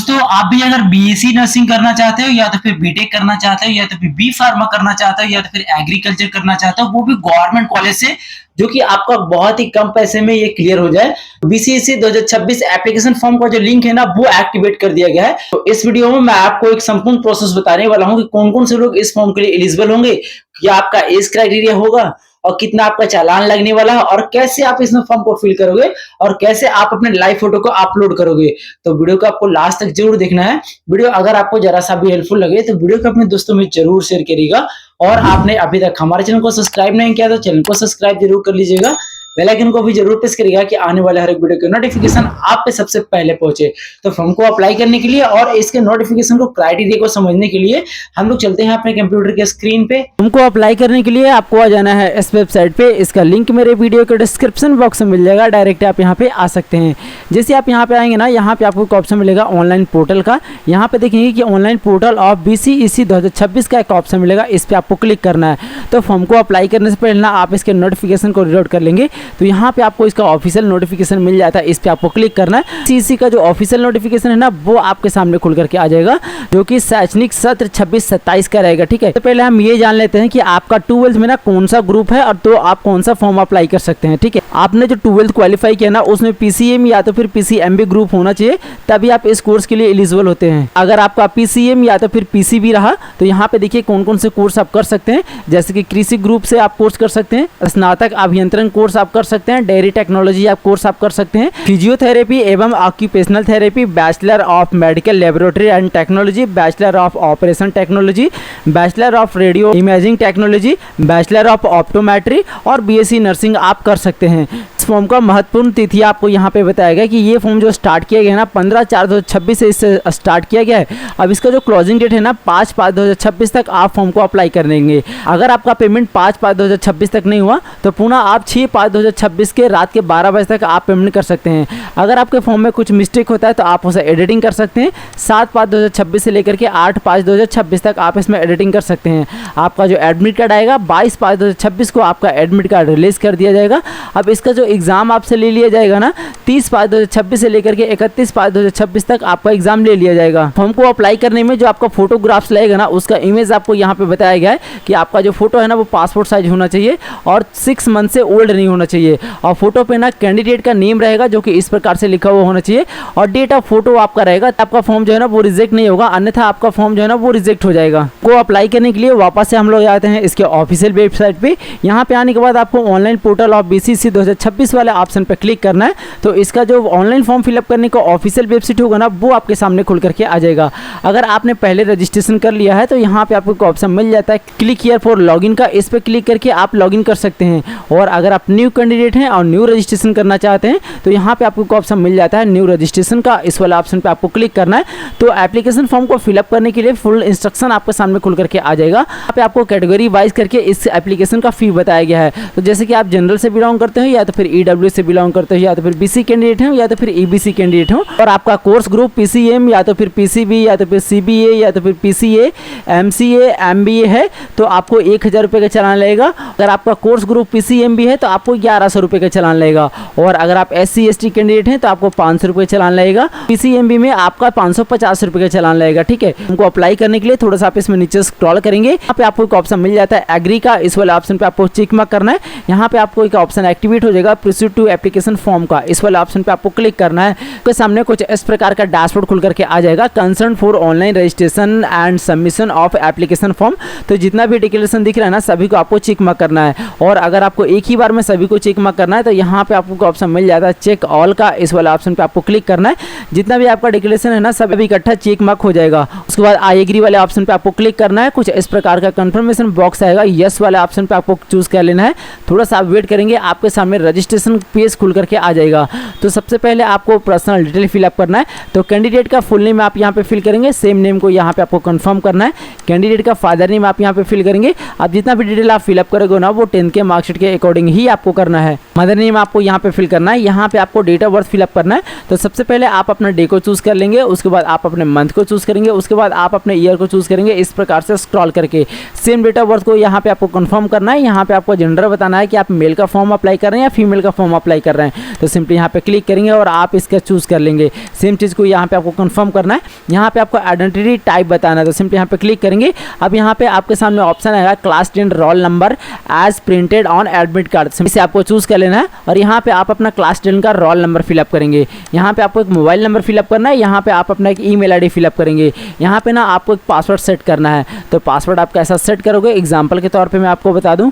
दोस्तों आप भी अगर बीएससी नर्सिंग करना चाहते हो या तो फिर बीटेक करना चाहते हो या तो फिर बी फार्मा करना चाहते हो या तो फिर एग्रीकल्चर करना चाहते हो, वो भी गवर्नमेंट कॉलेज से, जो कि आपका बहुत ही कम पैसे में ये क्लियर हो जाए। बीसीएससी 2026 एप्लीकेशन फॉर्म का जो लिंक है ना वो एक्टिवेट कर दिया गया है। तो इस वीडियो में मैं आपको एक संपूर्ण प्रोसेस बताने वाला हूँ कि कौन कौन से लोग इस फॉर्म के लिए एलिजिबल होंगे, क्या आपका एज क्राइटेरिया होगा और कितना आपका चालान लगने वाला है और कैसे आप इस फॉर्म को फिल करोगे और कैसे आप अपने लाइव फोटो को अपलोड करोगे। तो वीडियो को आपको लास्ट तक जरूर देखना है। वीडियो अगर आपको जरा सा भी हेल्पफुल लगे तो वीडियो को अपने दोस्तों में जरूर शेयर करिएगा और आपने अभी तक हमारे चैनल को सब्सक्राइब नहीं किया तो चैनल को सब्सक्राइब जरूर कर लीजिएगा, बेल आइकन को भी जरूर प्रेस करिएगा कि आने वाले हर एक वीडियो के नोटिफिकेशन आप पे सबसे पहले पहुंचे। तो फॉर्म को अप्लाई करने के लिए और इसके नोटिफिकेशन को क्राइटेरिया को समझने के लिए हम लोग चलते हैं अपने कंप्यूटर के स्क्रीन पे। फॉर्म को अप्लाई करने के लिए आपको आ जाना है इस वेबसाइट पे। इसका लिंक मेरे वीडियो के डिस्क्रिप्शन बॉक्स में मिल जाएगा, डायरेक्ट आप यहाँ पे आ सकते हैं। जैसे आप यहाँ पे आएंगे ना, यहाँ पे आपको एक ऑप्शन मिलेगा ऑनलाइन पोर्टल का। यहाँ पे देखेंगे कि ऑनलाइन पोर्टल ऑफ बीसीईसी 2026 का एक ऑप्शन मिलेगा, इस पे आपको क्लिक करना है। तो फॉर्म को अप्लाई करने से पहले ना आप इसके नोटिफिकेशन को रीड कर लेंगे, तो यहाँ पे आपको इसका ऑफिशियल नोटिफिकेशन मिल जाता है, इस पे आपको क्लिक करना है। सीसी का जो ऑफिशियल नोटिफिकेशन है ना वो आपके सामने खुल करके आ जाएगा, जो कि शैक्षणिक सत्र 26-27 का रहेगा। ठीक है, तो पहले हम ये जान लेते हैं कि आपका 12th में ना कौन सा ग्रुप है और तो आप कौन सा फॉर्म अप्लाई कर सकते हैं। ठीक है, आपने जो 12th क्वालिफाई किया ना उसमें पीसीएम या तो फिर पीसीएमबी ग्रुप होना चाहिए, तभी आप इस कोर्स के लिए एलिजिबल होते हैं। अगर आपका पीसीएम या तो फिर पीसीबी रहा तो यहाँ पे देखिए कौन कौन से कोर्स आप कर सकते हैं, जैसे कि कृषि ग्रुप से आप कोर्स कर सकते हैं, स्नातक अभियंत्रण कोर्स आप कर सकते हैं, डेयरी टेक्नोलॉजी आप कोर्स आप कर सकते हैं, फिजियोथेरेपी एवं occupational therapy, bachelor of medical laboratory and technology, bachelor of operation technology, bachelor of radio imaging technology, bachelor of optometry और बीएससी नर्सिंग आप कर सकते हैं। इस फॉर्म का महत्वपूर्ण तिथि आपको यहाँ पे बताया गया कि ये फॉर्म जो स्टार्ट किया गया है ना 15/4/2026 से इससे स्टार्ट किया गया है। अब इसका जो क्लोजिंग डेट है ना 5/5/2026 तक आप फॉर्म को अप्लाई कर देंगे। अगर आपका पेमेंट 5/5/2026 तक नहीं हुआ तो पुनः आप 6/5/2026 के रात के 12 बजे तक आप पेमेंट कर सकते हैं। अगर आपके फॉर्म में कुछ मिस्टेक होता है तो आप उसे एडिटिंग कर सकते हैं। 7/5/2026 से लेकर के 8/5/2026 तक आप इसमें एडिटिंग कर सकते हैं। आपका जो एडमिट कार्ड आएगा 22/5/2026 को आपका एडमिट कार्ड रिलीज कर दिया जाएगा। अब इसका जो एग्जाम आपसे ले लिया जाएगा ना 30/5/2026 से लेकर के 31/5/2026 तक आपका एग्जाम ले लिया जाएगा। फॉर्म को अप्लाई करने में जो आपका फोटोग्राफ्स लगेगा ना उसका इमेज आपको यहाँ पे बताया गया है कि आपका जो फोटो है ना वो पासपोर्ट साइज होना चाहिए और 6 मंथ से ओल्ड नहीं होना चाहिए। और फोटो पे ना कैंडिडेट का नेम रहेगा जो कि इस प्रकार से लिखा हुआ होना चाहिए और डेट ऑफ फोटो आपका रहेगा। आपका फॉर्म जो है ना वो रिजेक्ट नहीं होगा, अन्यथा आपका फॉर्म जो है ना वो रिजेक्ट हो जाएगा। को अप्लाई करने के लिए वापस से हम लोग आते हैं इसके ऑफिशियल वेबसाइट पे। यहाँ पे आने के बाद आपको ऑनलाइन पोर्टल ऑफ बीसीसी 2026 वाले ऑप्शन पे क्लिक करना है। तो इसका जो ऑनलाइन फॉर्म फिलअप करने का ऑफिशियल वेबसाइट होगा ना वो आपके सामने खुल करके आ जाएगा। अगर आपने पहले रजिस्ट्रेशन कर लिया है तो यहाँ पे आपको ऑप्शन मिल जाता है क्लिक हियर फॉर लॉगिन का, इस पे क्लिक करके आप लॉगिन कर सकते हैं। और अगर आप न्यू कैंडिडेट हैं और न्यू रजिस्ट्रेशन करना चाहते हैं तो यहाँ पे आपको ऑप्शन मिल जाता है न्यू रजिस्ट्रेशन का, इस वाला ऑप्शन पे आपको क्लिक करना है। तो एप्लीकेशन फॉर्म को फिलअप करने के लिए फुल इंस्ट्रक्शन आपके सामने खुल करके आ जाएगा। यहाँ पे आपको कैटेगरी वाइज करके इस एप्लीकेशन का फी बताया गया है। तो जैसे कि आप जनरल से बिलोंग करते हो या तो फिर ईडब्ल्यू से बिलोंग करते हो या तो फिर बीसी कैंडिडेट हो या तो फिर ईबीसी कैंडिडेट हो और आपका कोर्स ग्रुप पीसीएम या तो फिर पीसीबी या तो फिर सीबीए या तो फिर पीसीए एमसीए एमबीए है तो आपको 1000 रुपये का चालान लगेगा। अगर आपका कोर्स ग्रुप पीसीएमबी है तो आपको 1100 रुपये का चालान लगेगा। और अगर आप SC ST कैंडिडेट हैं तो आपको 500 रुपये चालान लगेगा। पीसीएमबी में आपका 550 रुपये का चालान लगेगा। ठीक है, उनको अप्लाई करने के लिए थोड़ा सा आप इसमें नीचे स्क्रॉल करेंगे, यहाँ पे आपको एक ऑप्शन मिल जाता है एग्री का, इस वाले ऑप्शन पे आपको टिक मार्क करना है। यहाँ पे आपको एक ऑप्शन एक्टिवेट हो जाएगा प्रोसीड टू एप्लीकेशन फॉर्म का, इस वाले ऑप्शन पे आपको क्लिक करना है। आपके सामने कुछ इस प्रकार का डैशबोर्ड खुल करके आ जाएगा, concern for online registration and submission of application form. तो जितना भी डिक्लेरेशन दिख रहा है ना सभी को आपको चेक मार्क करना है। और अगर आपको एक ही बार में सभी को चेक मार्क करना है तो यहाँ पे आपको ऑप्शन मिल जाता है चेक ऑल का, इस वाला ऑप्शन पे आपको क्लिक करना है। जितना भी आपका डिक्लेरेशन है ना सब इकट्ठा चेक मार्क हो जाएगा। उसके बाद आई एग्री वाले ऑप्शन पे आपको क्लिक करना है। कुछ इस प्रकार का कंफर्मेशन बॉक्स आएगा, यस वाले ऑप्शन पे आपको चूज कर लेना है। थोड़ा सा आप वेट करेंगे, आपके सामने रजिस्ट्रेशन पेज खुल करके आ जाएगा। तो सबसे पहले आपको पर्सनल डिटेल फिलअप करना है। तो कैंडिडेट का फुल नेम आप यहाँ पे फिल करेंगे, सेम नेम को यहाँ पे आपको कंफर्म करना है। कैंडिडेट का फादर नेम आप यहाँ पे फिल करेंगे। आप जितना भी डिटेल आप फिलअप करोगे ना वो 10th के मार्कशीट के अकॉर्डिंग ही आपको करना करना है। मदर नेम आपको यहाँ पे फिल करना है। यहाँ पे आपको डेट ऑफ बर्थ फिलअप करना है। तो सबसे पहले आप अपना डे को चूज़ कर लेंगे, उसके बाद आप अपने मंथ को चूज़ करेंगे, उसके बाद आप अपने ईयर को चूज़ करेंगे। इस प्रकार से स्क्रॉल करके सेम डेट ऑफ बर्थ को यहाँ पे आपको कंफर्म करना है। यहाँ पे आपको जेंडर बताना है कि आप मेल का फॉर्म अप्लाई कर रहे हैं या फीमेल का फॉर्म अप्लाई कर रहे हैं। तो सिंपली यहाँ पे क्लिक करेंगे और आप इसका चूज़ कर लेंगे। सेम चीज़ को यहाँ पे आपको कंफर्म करना है। यहाँ पे आपको आइडेंटिटी टाइप बताना है। तो सिंपली यहाँ पे क्लिक करेंगे। अब यहाँ पे आपके सामने ऑप्शन आएगा class 10 roll number as printed on admit card, इसे आपको चूज़ कर लेना है। और यहाँ पे आप अपना क्लास 10 का रोल नंबर फिलअप करेंगे। यहाँ पे आपको एक मोबाइल नंबर फिलअप करना है। यहाँ पे आप अपना एक ईमेल आईडी फिलअप करेंगे। यहाँ पे ना आपको एक पासवर्ड सेट करना है। तो पासवर्ड आप कैसा सेट करोगे, एग्जाम्पल के तौर पे मैं आपको बता दूं।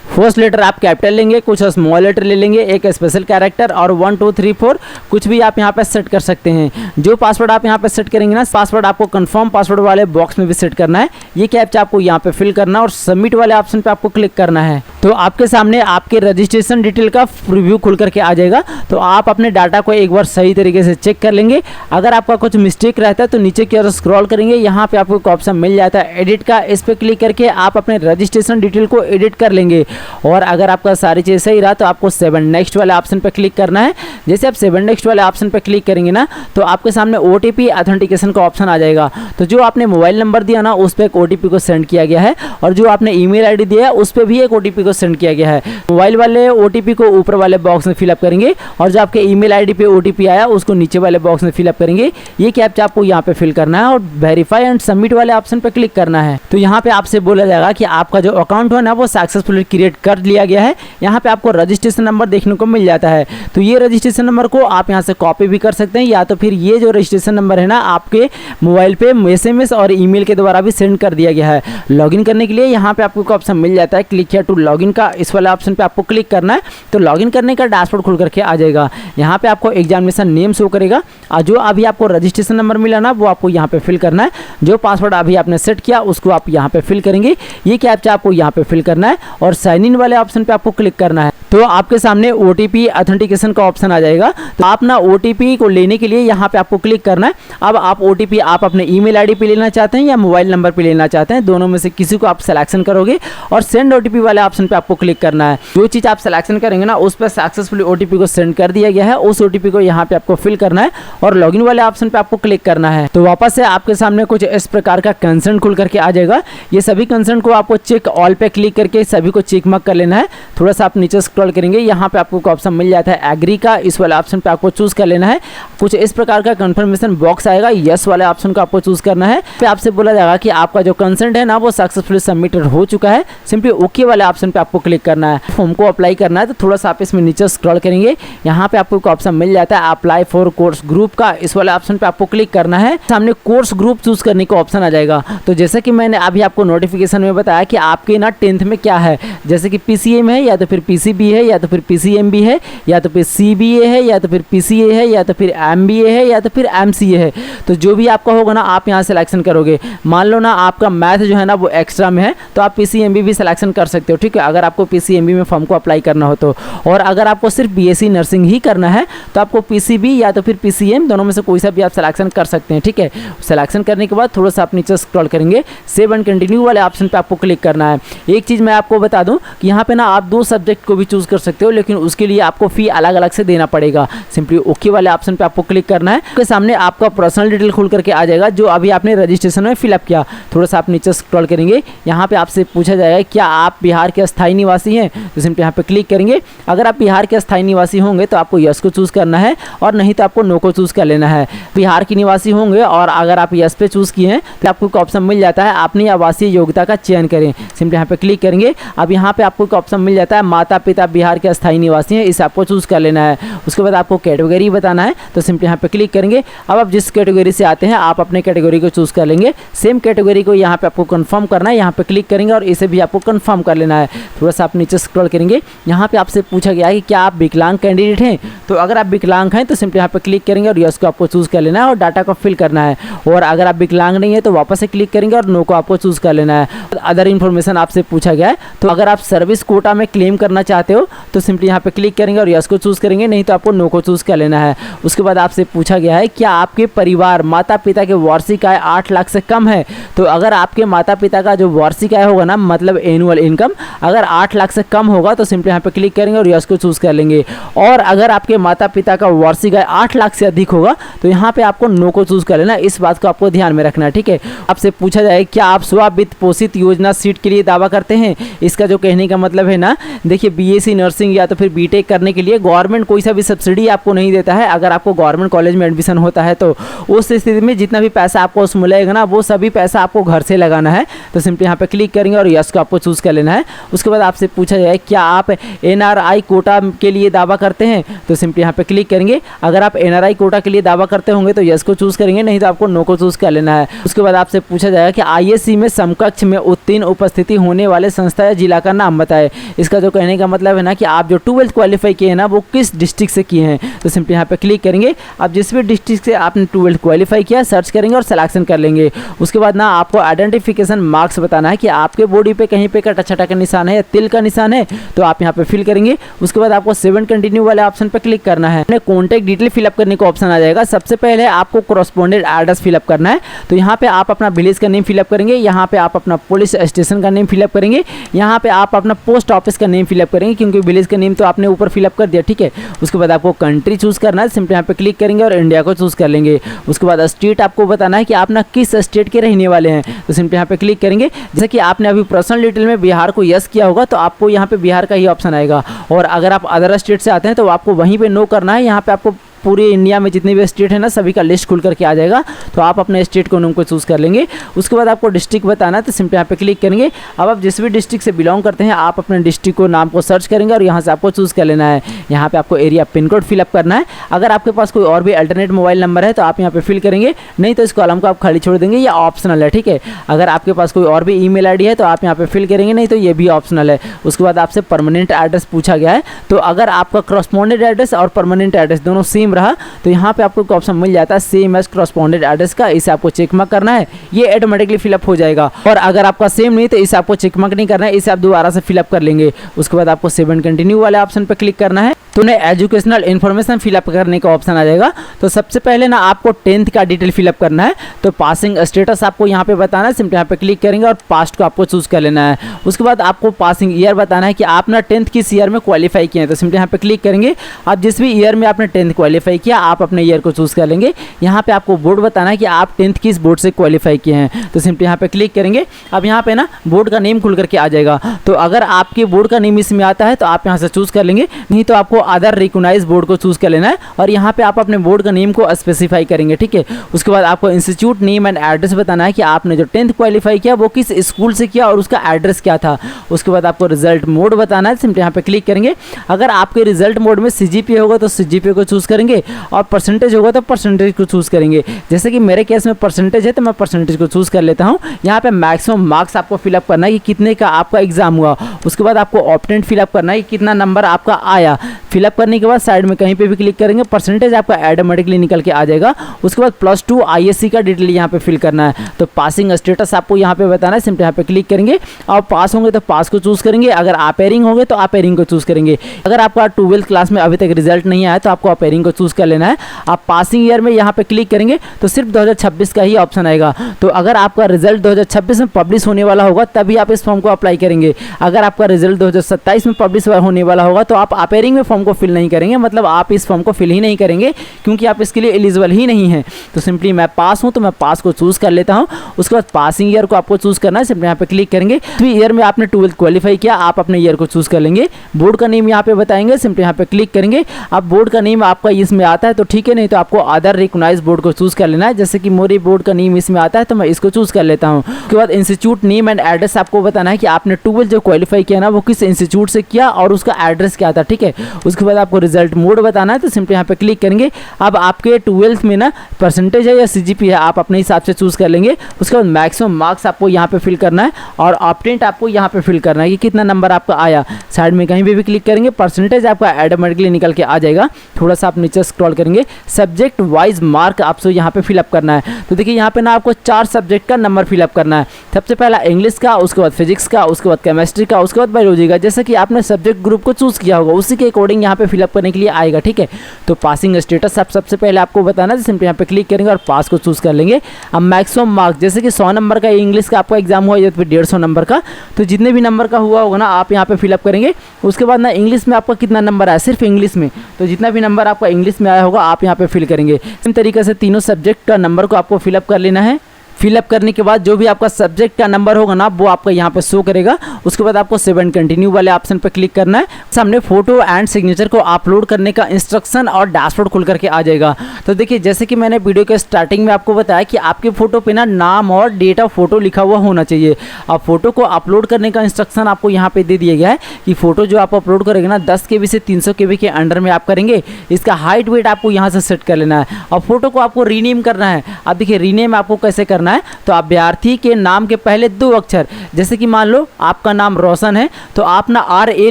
फर्स्ट लेटर आप कैपिटल लेंगे, कुछ स्मॉल लेटर ले लेंगे, एक स्पेशल कैरेक्टर और 1 2 3 4 कुछ भी आप यहाँ पे सेट कर सकते हैं। जो पासवर्ड आप यहाँ पे सेट करेंगे ना, पासवर्ड आपको कंफर्म पासवर्ड वाले बॉक्स में भी सेट करना है। ये कैप्चा आपको यहाँ पे फिल करना है और सबमिट वाले ऑप्शन पे आपको क्लिक करना है। तो आपके सामने आपके रजिस्ट्रेशन डिटेल का प्रीव्यू खुल करके आ जाएगा। तो आप अपने डाटा को एक बार सही तरीके से चेक कर लेंगे। अगर आपका कुछ मिस्टेक रहता है तो नीचे की ओर स्क्रॉल करेंगे, यहाँ पे आपको एक ऑप्शन मिल जाता है एडिट का। इस पर क्लिक करके आप अपने रजिस्ट्रेशन डिटेल को एडिट कर लेंगे। और अगर आपका सारी चीज़ सही रहा तो आपको 7 नेक्स्ट वाले ऑप्शन पर क्लिक करना है। जैसे आप 7 नेक्स्ट वाले ऑप्शन पर क्लिक करेंगे ना, तो आपके सामने OTP ऑथेंटिकेशन का ऑप्शन आ जाएगा। तो जो आपने मोबाइल नंबर दिया ना, उस पर एक OTP को सेंड किया गया है, और जो आपने ईमेल आईडी दिया है उस पर भी एक OTP को सेंड किया गया है। मोबाइल वाले OTP को ऊपर वाले बॉक्स में फिलअप करेंगे और जो आपके ईमेल आईडी पे OTP आया उसको नीचे वाले बॉक्स में फिलअप करेंगे। ये कैप्चा आपको यहाँ पे फिल करना है और वेरीफाई एंड सबमिट वाले ऑप्शन पे क्लिक करना है। तो यहाँ पे आपसे बोला जाएगा कि आपका जो अकाउंट है ना वो सक्सेसफुली क्रिएट कर लिया गया है। यहाँ पे आपको रजिस्ट्रेशन नंबर देखने को मिल जाता है। तो ये रजिस्ट्रेशन नंबर को आप यहाँ से कॉपी भी कर सकते हैं, या तो फिर ये जो रजिस्ट्रेशन नंबर है ना आपके मोबाइल पे SMS और ईमेल के द्वारा भी सेंड कर दिया गया है। लॉगिन करने के लिए यहाँ पे आपको ऑप्शन मिल जाता है क्लिक हियर टू लॉगिन का। इस वाले ऑप्शन पे आपको क्लिक करना है। तो लॉगिन करने का डैशबोर्ड खुल करके आ जाएगा। यहाँ पे आपको एग्जामिनेशन नेम शो करेगा और जो अभी आपको रजिस्ट्रेशन नंबर मिला ना वो आपको यहाँ पे फिल करना है। जो पासवर्ड अभी आपने सेट किया उसको आप यहाँ पे फिल करेंगे। ये कैप्चा आपको यहाँ पे फिल करना है और साइन इन वाले ऑप्शन पे आपको क्लिक करना है। तो आपके सामने OTP ऑथेंटिकेशन का ऑप्शन आ जाएगा। तो आप ना OTP को लेने के लिए यहाँ पे आपको क्लिक करना है। अब आप OTP आप अपने ईमेल आईडी पे लेना चाहते हैं या मोबाइल नंबर पे लेना चाहते हैं, दोनों में से किसी को आप सिलेक्शन करोगे और सेंड OTP वाले ऑप्शन पे आपको क्लिक करना है। जो चीज़ आप सिलेक्शन करेंगे ना उस पर सक्सेसफुली OTP को सेंड कर दिया गया है, उस OTP को यहाँ पे आपको फिल करना है और लॉगिन वाले ऑप्शन पे आपको क्लिक करना है। तो वापस से आपके सामने कुछ इस प्रकार का कंसेंट खुल करके आ जाएगा। ये सभी कंसेंट को आपको चेक ऑल पे क्लिक करके सभी को चेक मार्क कर लेना है। थोड़ा सा आप नीचे स्क्रॉल करेंगे, यहाँ पे आपको ऑप्शन मिल जाता है एग्री का। इस वाले ऑप्शन पे आपको चूज कर लेना है। कुछ इस प्रकार का कंफर्मेशन बॉक्स आएगा, यस वाले ऑप्शन को आपको चूज करना है। फिर आपसे बोला जाएगा कि आपका जो कंसेंट है ना वो सक्सेसफुली सबमिटेड हो चुका है। सिंपली ओके वाले ऑप्शन पे आपको क्लिक करना है। फॉर्म को अप्लाई करना है तो थोड़ा सा आप इसमें नीचे स्क्रॉल करेंगे, यहाँ पे आपको एक ऑप्शन मिल जाता है अप्लाई फॉर कोर्स ग्रुप का। इस वाले ऑप्शन पे आपको क्लिक करना है। सामने कोर्स ग्रुप चूज करने का ऑप्शन आ जाएगा। तो जैसे कि मैंने अभी आपको नोटिफिकेशन में बताया कि आपके ना 10th में क्या है, जैसे कि PCM है या तो फिर PCB है या तो फिर PCMB है या तो फिर CBA है या तो फिर PCA है या तो फिर MBA है या तो फिर MCA है। तो जो भी आपका होगा ना आप यहाँ सिलेक्शन करोगे। मान लो ना आपका मैथ जो है ना वो एक्स्ट्रा में है तो आप PCMB भी सिलेक्शन कर सकते हो, ठीक है, अगर आपको PCMB में फॉर्म को अप्लाई करना हो तो। और अगर आपको सिर्फ BSc नर्सिंग ही करना है तो आपको PCB या तो फिर PCM दोनों में से कोई सा भी आप सिलेक्शन कर सकते हैं, ठीक है। सिलेक्शन करने के बाद थोड़ा सा आप नीचे स्क्रॉल करेंगे, सेव एंड कंटिन्यू वाले ऑप्शन पे आपको क्लिक करना है। एक चीज़ मैं आपको बता दूं कि यहाँ पे ना आप 2 सब्जेक्ट को भी चूज कर सकते हो, लेकिन उसके लिए आपको फी अलग अलग से देना पड़ेगा। सिंपली ओके वाले ऑप्शन पे आपको क्लिक करना है। आपके सामने आपका पर्सनल डिटेल खुल करके आ जाएगा जो अभी आपने रजिस्ट्रेशन में फिलअप किया। थोड़ा सा आप नीचे स्क्रॉल करेंगे, यहाँ पे आपसे पूछा जाएगा क्या आप बिहार के अस्थायी निवासी हैं, तो सिंपली यहाँ पे क्लिक करेंगे। अगर आप बिहार के अस्थायी निवासी होंगे तो आपको यस को चूज करना है और नहीं तो आपको नो को चूज कर लेना है। बिहार के निवासी होंगे और अगर आप यस पे चूज किए हैं तो आपको एक ऑप्शन मिल जाता है अपनी आवासीय योग्यता का चयन करें। सिंपली यहाँ पे क्लिक करेंगे। अब यहाँ पे आपको एक ऑप्शन मिल जाता है माता पिता बिहार के अस्थायी निवासी हैं, इसे आपको चूज कर लेना है। उसके बाद आपको कैटेगरी बताना है, तो सिंपली यहाँ पे क्लिक करेंगे। अब आप जिस कैटेगरी से आते हैं आप अपने कैटेगरी को चूज कर लेंगे। सेम कैटेगरी को यहाँ पे आपको कंफर्म करना है, यहाँ पे क्लिक करेंगे और इसे भी आपको कंफर्म कर लेना है। थोड़ा सा आप नीचे स्क्रॉल करेंगे, यहाँ पे आपसे पूछा गया है कि क्या आप विकलांग कैंडिडेट हैं, तो अगर आप विकलांग हैं तो सिंपली यहाँ पे क्लिक करेंगे और यस को आपको चूज कर लेना है और डाटा को फिल करना है। और अगर आप विकलांग नहीं है तो वापस से क्लिक करेंगे और नो को आपको चूज कर लेना है। अदर इन्फॉर्मेशन आपसे पूछा गया है, तो अगर आप सर्विस कोटा में क्लेम करना चाहते चाहते हो तो सिंपली यहाँ पे क्लिक करेंगे और यस को चूज़ करेंगे, नहीं तो आपको नो को चूज़ कर लेना है। उसके बाद आपसे पूछा गया है क्या आपके परिवार माता पिता के वार्षिक आय 8 लाख से कम है। तो अगर आपके माता पिता का जो वार्षिक आय होगा ना, मतलब एनुअल इनकम अगर 8 लाख से कम होगा तो सिंपली यहाँ पे क्लिक करेंगे और यस को चूज़ कर लेंगे। और अगर आपके माता पिता का वार्षिक आय 8 लाख से अधिक होगा तो यहाँ पे आपको नो को चूज़ कर लेना। इस बात को आपको ध्यान में रखना है, ठीक है। आपसे पूछा जाए क्या आप स्व वित्त पोषित योजना सीट के लिए दावा करते हैं। इसका जो कहने का मतलब है ना, देखिए बीएससी नर्सिंग या तो फिर बीटेक करने के लिए गवर्नमेंट कोई सा भी सब्सिडी आपको नहीं देता है। अगर आपको गवर्नमेंट कॉलेज में एडमिशन होता है तो उस स्थिति में जितना भी पैसा आपको उसमें लगेगा ना, वो सभी पैसा आपको घर से लगाना है। तो सिंपली यहाँ पे क्लिक करेंगे और यस को आपको चूज़ कर लेना है। उसके बाद आपसे पूछा जाए क्या आप एनआरआई कोटा के लिए दावा करते हैं। तो सिंपली यहाँ पे क्लिक करेंगे। अगर आप एनआरआई कोटा के लिए दावा करते होंगे तो यस को चूज़ करेंगे, नहीं तो आपको नो को चूज़ कर लेना है। उसके बाद आपसे पूछा जाएगा कि आईएससी में समकक्ष में उत्तीर्ण उपस्थिति होने वाले संस्था या जिला का नाम बताएं। इसका जो कहने का मतलब है ना कि आप जो 12th क्वालिफाई किए हैं ना, वो किस डिस्ट्रिक्ट से किए हैं। तो सिंपली यहाँ पे क्लिक करेंगे। आप जिस भी डिस्ट्रिक्ट से आपने 12th क्वालिफाई किया सर्च करेंगे और सिलेक्शन कर लेंगे। उसके बाद ना आपको आइडेंटिफिकेशन मार्क्स बताना है कि आपके बॉडी पे कहीं पे कटा का निशान है या तिल का निशान है, तो आप यहाँ पे फिल करेंगे। उसके बाद आपको 7 कंटिन्यू वाले ऑप्शन पे क्लिक करना है। अपने कॉन्टैक्ट डिटेल फिलअप करने का ऑप्शन आ जाएगा। सबसे पहले आपको कॉरेस्पॉन्डेंट एड्रेस फिलअप करना है। तो यहाँ पे आप अपना विलेज का नेम फिलअप करेंगे, यहाँ पे आप अपना पुलिस स्टेशन का नेम फिलअप करेंगे, यहाँ पे आप अपना पोस्ट ऑफिस का नेम फिलअप करेंगे, क्योंकि विलेज का नेम तो आपने ऊपर फिलअप कर दिया, ठीक है। उसके बाद आपको कंट्री चूज़ करना है। सिंपली यहाँ पे क्लिक करेंगे और इंडिया को चूज़ कर लेंगे। उसके बाद स्टेट आपको बताना है कि आप ना किस स्टेट के रहने वाले हैं। तो सिंपली यहाँ पे क्लिक करेंगे। जैसे कि आपने अभी पर्सनल डिटेल में बिहार को यस किया होगा तो आपको यहाँ पे बिहार का ही ऑप्शन आएगा। और अगर आप अदर स्टेट से आते हैं तो आपको वहीं पे नो करना है। यहाँ पे आपको पूरे इंडिया में जितने भी स्टेट है ना, सभी का लिस्ट खुल करके आ जाएगा। तो आप अपने स्टेट को नाम को चूज़ कर लेंगे। उसके बाद आपको डिस्ट्रिक्ट बताना है। तो सिंपली यहाँ पे क्लिक करेंगे। अब आप जिस भी डिस्ट्रिक्ट से बिलोंग करते हैं आप अपने डिस्ट्रिक्ट को नाम को सर्च करेंगे और यहाँ से आपको चूज़ कर लेना है। यहाँ पे आपको एरिया पिन कोड फिलअप करना है। अगर आपके पास कोई और भी अल्टरनेट मोबाइल नंबर है तो आप यहाँ पे फिल करेंगे, नहीं तो इस कॉलम को आप खाली छोड़ देंगे, ये ऑप्शनल है, ठीक है। अगर आपके पास कोई और भी ईमेल आईडी है तो आप यहाँ पे फिल करेंगे, नहीं तो ये भी ऑप्शनल है। उसके बाद आपसे परमानेंट एड्रेस पूछा गया है। तो अगर आपका कॉरेस्पॉन्डेंट एड्रेस और परमानेंट एड्रेस दोनों सेम रहा तो यहाँ पे आपको एक ऑप्शन मिल जाता है सेम एज कॉरेस्पॉन्डेंट एड्रेस का। इसे आपको चेक मार्क करना है, ये ऑटोमेटिकली फिलअप हो जाएगा। और अगर आपका सेम नहीं तो इसे आपको चेक मार्क नहीं करना है, इसे आप दोबारा से फिलअप कर लेंगे। उसके बाद आपको 7 कंटिन्यू वाले ऑप्शन पर क्लिक करना है। तो उन्हें एजुकेशनल इन्फॉर्मेशन फिलअप करने का ऑप्शन आ जाएगा। तो सबसे पहले ना आपको 10th का डिटेल फिलअप करना है। तो पासिंग स्टेटस आपको यहाँ पे बताना है। सिंपली यहाँ पे क्लिक करेंगे और पास्ट को आपको चूज़ कर लेना है। उसके बाद आपको पासिंग ईयर बताना है कि आप ना 10th किस ईयर में क्वालिफाई किए हैं। तो सिंपली यहाँ पे क्लिक करेंगे। आप जिस भी ईयर में आपने 10th क्वालिफाई किया आप अपने ईयर को चूज़ कर लेंगे। यहाँ पे आपको बोर्ड बताना है कि आप 10th किस बोर्ड से क्वालिफाई किए हैं। तो सिंपली यहाँ पे क्लिक करेंगे। अब यहाँ पे ना बोर्ड का नेम खुल करके आ जाएगा। तो अगर आपके बोर्ड का नेम इसमें आता है तो आप यहाँ से चूज़ कर लेंगे, नहीं तो आपको अदर रिकॉग्नाइज बोर्ड को चूज़ कर लेना है। और यहाँ पे आप अपने बोर्ड का नेम को स्पेसिफाई करेंगे, ठीक है। उसके बाद आपको इंस्टीट्यूट नेम एंड एड्रेस बताना है कि आपने जो 10th क्वालिफाई किया वो किस स्कूल से किया और उसका एड्रेस क्या था। उसके बाद आपको रिजल्ट मोड बताना है। सिंपली यहाँ पे क्लिक करेंगे। अगर आपके रिजल्ट मोड में सीजीपीए होगा तो सीजीपीए को चूज़ करेंगे और परसेंटेज होगा तो परसेंटेज को चूज़ करेंगे। जैसे कि मेरे केस में परसेंटेज है तो मैं परसेंटेज को चूज़ कर लेता हूँ। यहाँ पे मैक्सिमम मार्क्स आपको फिलअप करना है कि कितने का आपका एग्जाम हुआ। उसके बाद आपको ऑप्टेंट फिलअप करना है कि कितना नंबर आपका आया। फिलअप करने के बाद साइड में कहीं पे भी क्लिक करेंगे, परसेंटेज आपका ऑटोमेटिकली निकल के आ जाएगा। उसके बाद +2 आईएससी का डिटेल यहाँ पे फिल करना है। तो पासिंग स्टेटस आपको यहाँ पे बताना है। सिंपली यहाँ पे क्लिक करेंगे और पास होंगे तो पास को चूज़ करेंगे। अगर अपेयरिंग होंगे तो अपेयरिंग को चूज़ करेंगे। अगर आपका 12th क्लास में अभी तक रिजल्ट नहीं आया तो आपको अपेयरिंग को चूज़ कर लेना है। आप पासिंग ईयर में यहाँ पे क्लिक करेंगे तो सिर्फ 2026 का ही ऑप्शन आएगा। तो अगर आपका रिजल्ट 2026 में पब्लिश होने वाला होगा तभी आप इस फॉर्म को अप्लाई करेंगे। अगर आपका रिजल्ट 2027 में पब्लिश होने वाला होगा तो आप अपेयरिंग में फॉर्म को फिल नहीं करेंगे, मतलब आप इस फॉर्म को फिल ही नहीं करेंगे क्योंकि आप इसके लिए एलिजिबल ही नहीं हैं। तो सिंपली मैं पास हूँ तो मैं पास को चूज़ कर लेता हूँ। उसके बाद पासिंग ईयर को आपको चूज़ करना है। सिंपली यहाँ पे क्लिक करेंगे। तो ईयर में आपने 12th क्वालिफाई किया आप अपने ईयर को चूज़ कर लेंगे। बोर्ड का नेम यहाँ पे बताएंगे। सिंपली यहाँ पे क्लिक करेंगे। अब बोर्ड का नेम आपका इसमें आता है तो ठीक है, नहीं तो आपको अदर रिकॉग्नाइज बोर्ड को चूज़ कर लेना है। जैसे कि मोरी बोर्ड का नेम इसमें आता है तो मैं इसको चूज़ कर लेता हूँ। उसके बाद इंस्टीट्यूट नेम एंड एड्रेस आपको बताना है कि आपने 12th जो क्वालिफाई किया ना वो किस इंस्टीट्यूट से किया और उसका एड्रेस क्या था, ठीक है। उसके बाद आपको रिजल्ट मोड बताना है, तो सिंपली यहाँ पे क्लिक करेंगे। अब आपके 12th में ना परसेंटेज है या CGP है, आप अपने हिसाब से चूज़ कर लेंगे। उसके बाद मैक्सिमम मार्क्स आपको यहाँ पे फिल करना है और ऑप्टेंट आपको यहाँ पे फिल करना है कि कितना नंबर आपका आया। साइड में कहीं भी क्लिक करेंगे, परसेंटेज आपका ऑटोमेटिकली निकल के आ जाएगा। थोड़ा सा आप नीचे स्क्रॉल करेंगे, सब्जेक्ट वाइज मार्क आपको यहाँ पे फिलअप करना है। तो देखिए यहाँ पे ना आपको 4 सब्जेक्ट का नंबर फिलअप करना है। सबसे पहला इंग्लिश का, उसके बाद फिजिक्स का, उसके बाद केमिस्ट्री का, उसके बाद बायोलॉजी का। जैसे कि आपने सब्जेक्ट ग्रुप को चूज़ किया होगा उसी के अकॉर्डिंग यहाँ पे फिलअप करने के लिए आएगा, ठीक है। तो पासिंग स्टेटस आप सबसे पहले आपको बताना है, सिंपली यहाँ पे क्लिक करेंगे और पास को चूज़ कर लेंगे। अब मैक्सिमम मार्क्स, जैसे कि 100 नंबर का इंग्लिश का आपका एग्जाम हुआ या फिर 150 नंबर का, तो जितने भी नंबर का हुआ होगा ना आप यहाँ पे फिलअप करेंगे। उसके बाद ना इंग्लिश में आपका कितना नंबर आया, सिर्फ इंग्लिश में, तो जितना भी नंबर आपका इंग्लिश में आया होगा आप यहाँ पे फिल करेंगे। इस तरीके से तीनों सब्जेक्ट का नंबर को आपको फिलअप कर लेना है। फिलअप करने के बाद जो भी आपका सब्जेक्ट का नंबर होगा ना वो आपका यहाँ पे शो करेगा। उसके बाद आपको सेव एंड कंटिन्यू वाले ऑप्शन पे क्लिक करना है। सामने फोटो एंड सिग्नेचर को अपलोड करने का इंस्ट्रक्शन और डैशबोर्ड खुल करके आ जाएगा। तो देखिए जैसे कि मैंने वीडियो के स्टार्टिंग में आपको बताया कि आपके फोटो पे ना नाम और डेट ऑफ फोटो लिखा हुआ होना चाहिए। अब फोटो को अपलोड करने का इंस्ट्रक्शन आपको यहाँ पे दे दिया गया है कि फोटो जो आप अपलोड करेंगे ना 10 KB से 300 KB के अंडर में आप करेंगे। इसका हाइट वेट आपको यहाँ से सेट कर लेना है और फोटो को आपको रीनेम करना है। अब देखिए रीनेम आपको कैसे करना है, तो आप विद्यार्थी के नाम के पहले 2 अक्षर, जैसे कि मान लो आपका नाम रोशन है तो आप ना RA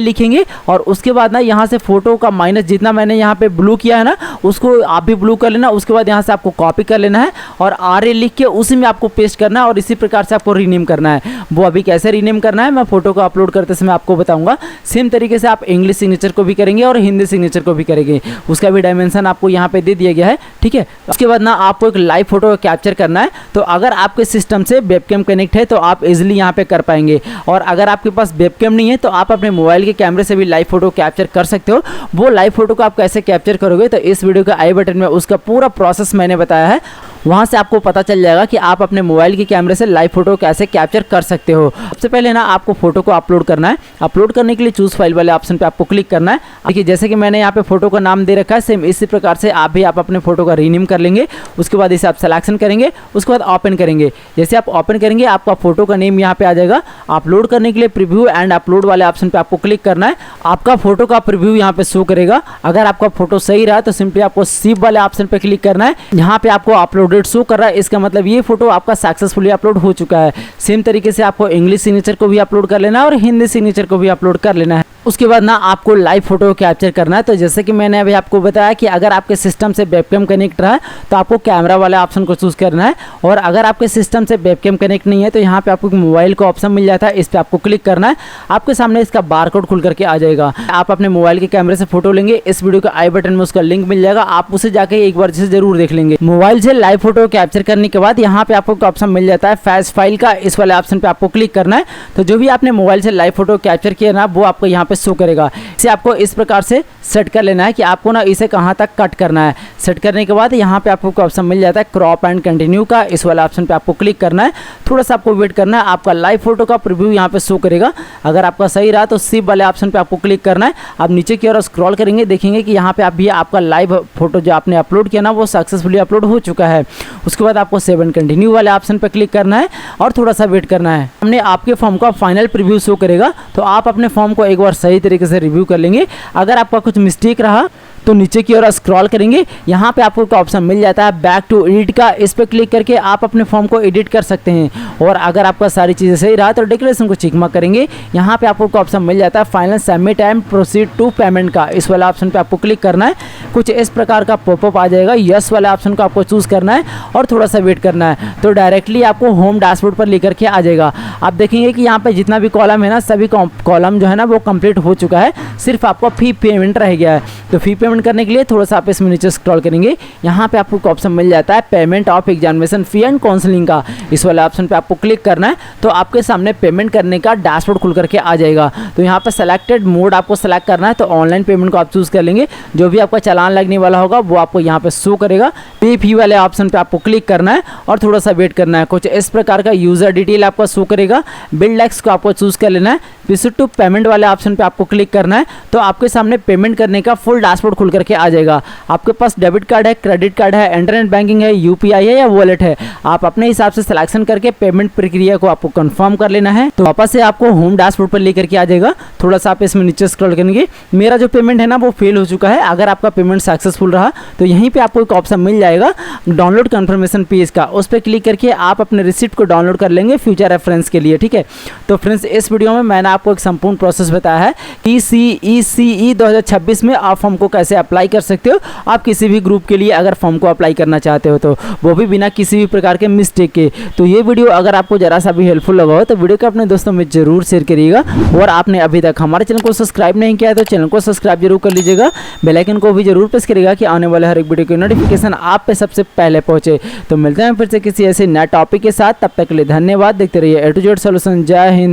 लिखेंगे और उसके बाद ना यहाँ से फोटो का माइनस जितना मैंने यहाँ पे ब्लू किया है ना उसको आप भी ब्लू कर लेना। उसके बाद यहाँ से आपको कॉपी कर लेना है और RA लिख के उसी में आपको पेस्ट करना है और इसी प्रकार से आपको रीनेम करना है। वो अभी कैसे रीनेम करना है मैं फोटो को अपलोड करते समय आपको बताऊंगा। सेम तरीके से आप इंग्लिश सिग्नेचर को भी करेंगे और हिंदी सिग्नेचर को भी करेंगे, उसका भी डायमेंशन आपको यहाँ पे दे दिया गया है, ठीक है। उसके बाद ना आपको एक लाइव फोटो कैप्चर करना है। तो अगर आपके सिस्टम से वेबकैम कनेक्ट है तो आप इजीली यहाँ पे कर पाएंगे, और अगर आपके पास वेबकैम नहीं है तो आप अपने मोबाइल के कैमरे से भी लाइव फोटो कैप्चर कर सकते हो। वो लाइव फोटो को आप कैसे कैप्चर करोगे तो इस वीडियो के आई बटन में उसका पूरा प्रोसेस मैंने बताया है, वहाँ से आपको पता चल जाएगा कि आप अपने मोबाइल के कैमरे से लाइव फोटो कैसे कैप्चर कर सकते हो। सबसे पहले ना आपको फोटो को अपलोड करना है। अपलोड करने के लिए चूज फाइल वाले ऑप्शन पे आपको क्लिक करना है। देखिए जैसे कि मैंने यहाँ पे फोटो का नाम दे रखा है, सेम इसी प्रकार से आप भी अपने फोटो का रीनेम कर लेंगे। उसके बाद इसे आप सिलेक्शन करेंगे, उसके बाद ओपन करेंगे। जैसे आप ओपन करेंगे आपका फोटो का नेम यहाँ पे आ जाएगा। अपलोड करने के लिए प्रीव्यू एंड अपलोड वाले ऑप्शन पे आपको क्लिक करना है। आपका फोटो का प्रीव्यू यहाँ पे शो करेगा। अगर आपका फोटो सही रहा तो सिंपली आपको सिप वाले ऑप्शन पे क्लिक करना है। यहाँ पे आपको अपलोडेड शो कर रहा है, इसका मतलब ये फोटो आपका सक्सेसफुली अपलोड हो चुका है। सेम तरीके से आपको इंग्लिश सिग्नेचर को भी अपलोड कर लेना है और हिंदी सिग्नेचर को भी अपलोड कर लेना है। उसके बाद ना आपको लाइव फोटो कैप्चर करना है। तो जैसे कि मैंने अभी आपको बताया कि अगर आपके सिस्टम से वेबकैम कनेक्ट रहा है तो आपको कैमरा वाले ऑप्शन को चूज करना है, और अगर आपके सिस्टम से वेबकैम कनेक्ट नहीं है तो यहाँ पे आपको मोबाइल का ऑप्शन मिल जाता है, इस पर आपको क्लिक करना है। आपके सामने इसका बारकोड खुल करके आ जाएगा। आप अपने मोबाइल के कैमरे से फोटो लेंगे, इस वीडियो के आई बटन में उसका लिंक मिल जाएगा, आप उसे जाके एक बार जरूर देख लेंगे। मोबाइल से लाइव फोटो कैप्चर करने के बाद यहाँ पे आपको ऑप्शन मिल जाता है फैच फाइल का, इस वाले ऑप्शन पे आपको क्लिक करना है। तो जो भी आपने मोबाइल से लाइव फोटो कैप्चर किया ना वो आपको यहाँ पे शो करेगा। इसे आपको इस प्रकार से सेट कर लेना है कि आपको ना इसे कहाँ तक कट करना है। सेट करने के बाद यहाँ पे आपको ऑप्शन मिल जाता है क्रॉप एंड कंटिन्यू का, इस वाले ऑप्शन पे आपको क्लिक करना है। थोड़ा सा आपको वेट करना है, आपका लाइव फोटो का प्रीव्यू यहाँ पे शो करेगा। अगर आपका सही रहा तो सिप वाले ऑप्शन पे आपको क्लिक करना है। आप नीचे की ओर स्क्रॉल करेंगे, देखेंगे कि यहाँ पे आप भी आपका लाइव फोटो जो आपने अपलोड किया ना वो सक्सेसफुली अपलोड हो चुका है। उसके बाद आपको सेव एंड कंटिन्यू वाले ऑप्शन पे क्लिक करना है और थोड़ा सा वेट करना है। हमने आपके फॉर्म का फाइनल प्रीव्यू शो करेगा, तो आप अपने फॉर्म को एक बार सही तरीके से रिव्यू कर लेंगे। अगर आपका कुछ मिस्टेक रहा तो नीचे की ओर स्क्रॉल करेंगे, यहाँ पे आपको एक ऑप्शन मिल जाता है बैक टू एडिट का, इस पर क्लिक करके आप अपने फॉर्म को एडिट कर सकते हैं। और अगर आपका सारी चीज़ें सही रहा तो डिक्लेरेशन को चिक मार्क करेंगे। यहाँ पे आपको ऑप्शन मिल जाता है final submit and proceed to payment का, इस वाला ऑप्शन पे आपको क्लिक करना है। कुछ इस प्रकार का पॉपअप आ जाएगा, यस वाले ऑप्शन को आपको चूज़ करना है और थोड़ा सा वेट करना है। तो डायरेक्टली आपको होम डैशबोर्ड पर लेकर के आ जाएगा। आप देखेंगे कि यहाँ पे जितना भी कॉलम है ना सभी कॉलम जो है ना वो कंप्लीट हो चुका है, सिर्फ आपको फी पेमेंट रह गया है। तो फी पेमेंट करने के लिए थोड़ा सा आप इसमें नीचे स्क्रॉल करेंगे, यहाँ पे आपको ऑप्शन मिल जाता है payment of examination fee and counselling का, इस वाले ऑप्शन पे आपको क्लिक करना है। तो आपके सामने पेमेंट करने का डैशबोर्ड खुल करके आ जाएगा। तो यहाँ पे सेलेक्टेड मोड आपको सेलेक्ट करना है, तो ऑनलाइन पेमेंट को आप चूज कर लेंगे। जो भी आपका चालान लगने वाला होगा वो आपको यहाँ पे शो करेगा। पे फी वाले ऑप्शन पे आपको क्लिक करना है और थोड़ा सा वेट करना है। कुछ इस प्रकार का यूजर डिटेल आपका शो करेगा। बिल टैक्स को आपको चूज कर लेना है। प्रोसीड टू पेमेंट वाले ऑप्शन पे आपको क्लिक करना है। तो आपके सामने पेमेंट करने का फुल डैशबोर्ड खुल करके आ जाएगा। आपके पास डेबिट कार्ड है, क्रेडिट कार्ड है, इंटरनेट बैंकिंग है, यूपीआई है या वॉलेट है, आप अपने हिसाब से सिलेक्शन करके पेमेंट प्रक्रिया को आपको कंफर्म कर लेना है। तो वापस से आपको होम डैशबोर्ड पर लेकर के आ जाएगा। थोड़ा सा आप इसमें नीचे स्क्रॉल करेंगे, मेरा जो पेमेंट है ना वो फेल हो चुका है। अगर आपका पेमेंट सक्सेसफुल रहा तो यहीं पे आपको एक ऑप्शन मिल जाएगा डाउनलोड कंफर्मेशन पेज का, उस पर क्लिक करके आप अपने रिसिप्ट को डाउनलोड कर लेंगे फ्यूचर रेफरेंस के लिए, ठीक है। तो फ्रेंड्स इस वीडियो में मैंने आपको एक संपूर्ण प्रोसेस बताया है कि CECE 2026 में आप फॉर्म को कैसे अप्लाई कर सकते हो। आप किसी भी ग्रुप के लिए अगर फॉर्म को अप्लाई करना चाहते हो तो वो भी बिना किसी भी प्रकार के मिस्टेक के। तो ये वीडियो अगर आपको जरा सा भी हेल्पफुल लगा हो तो वीडियो को अपने दोस्तों में जरूर शेयर करिएगा। और आपने अभी तक हमारे चैनल को सब्सक्राइब नहीं किया है तो चैनल को सब्सक्राइब जरूर कर लीजिएगा, बेल आइकन को भी जरूर प्रेस करिएगा कि आने वाले हर एक वीडियो की नोटिफिकेशन आप पे सबसे पहले पहुंचे। तो मिलते हैं फिर से किसी ऐसे नए टॉपिक के साथ, तब तक के लिए धन्यवाद। देखते रहिए A to Z सॉल्यूशन। जय हिंद।